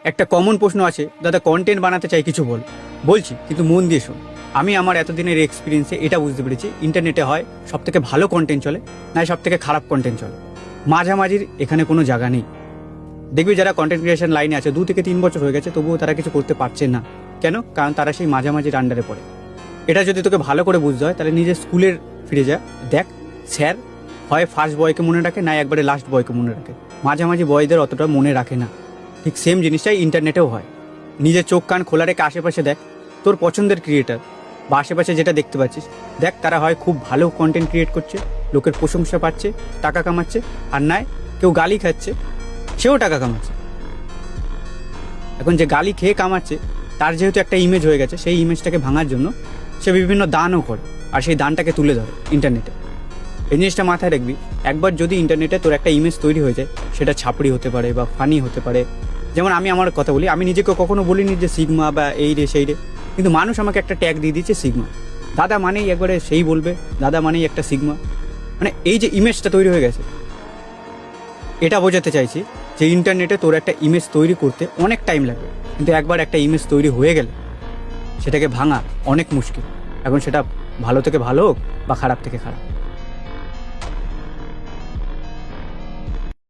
একটা কমন প্রশ্ন আছে, দাদা কন্টেন্ট বানাতে চাই কিছু বলছি কিন্তু মন দিয়ে শোন। আমি আমার এতদিনের এক্সপিরিয়েন্সে এটা বুঝতে পেরেছি, ইন্টারনেটে হয় সব থেকে ভালো কন্টেন্ট চলে, না সব থেকে খারাপ কন্টেন্ট চলে। মাঝামাঝির এখানে কোনো জায়গা নেই। দেখবি যারা কন্টেন্ট ক্রিয়েশন লাইনে আছে 2 থেকে 3 বছর হয়ে গেছে, তবুও তারা কিছু করতে পারছে না। কেন? কারণ তারা সেই মাঝামাঝির আন্ডারে পড়ে। এটা যদি তোকে ভালো করে বুঝতে হয়, তাহলে নিজের স্কুলের ফিরে যা, দেখ স্যার হয় ফার্স্ট বয়কে মনে রাখে, না একবারে লাস্ট বয়কে মনে রাখে। মাঝামাঝি বয়দের অতটা মনে রাখে না। ঠিক সেম জিনিসটাই ইন্টারনেটেও হয়। নিজের চোখ কান খোলা রেখে আশেপাশে দেখ, তোর পছন্দের ক্রিয়েটার বা আশেপাশে যেটা দেখতে পাচ্ছিস, দেখ তারা হয় খুব ভালো কন্টেন্ট ক্রিয়েট করছে, লোকের প্রশংসা পাচ্ছে, টাকা কামাচ্ছে, আর নয় কেউ গালি খাচ্ছে, সেও টাকা কামাচ্ছে। এখন যে গালি খেয়ে কামাচ্ছে, তার যেহেতু একটা ইমেজ হয়ে গেছে, সেই ইমেজটাকে ভাঙার জন্য সে বিভিন্ন দানও করে, আর সেই দানটাকে তুলে ধরে ইন্টারনেটে। এই জিনিসটা মাথায় রাখবি, একবার যদি ইন্টারনেটে তোর একটা ইমেজ তৈরি হয়ে যায়, সেটা ছাপড়ি হতে পারে বা ফানি হতে পারে। যেমন আমি আমার কথা বলি, আমি নিজেকে কখনো বলিনি যে সিগমা বা এই রে সেই রে, কিন্তু মানুষ আমাকে একটা ট্যাগ দিয়ে দিচ্ছে সিগমা। দাদা মানেই একবারে সেই বলবে দাদা মানেই একটা সিগমা। মানে এই যে ইমেজটা তৈরি হয়ে গেছে, এটা বোঝাতে চাইছি যে ইন্টারনেটে তোর একটা ইমেজ তৈরি করতে অনেক টাইম লাগবে, কিন্তু একবার একটা ইমেজ তৈরি হয়ে গেলে সেটাকে ভাঙা অনেক মুশকিল। এখন সেটা ভালো থেকে ভালো হোক বা খারাপ থেকে খারাপ।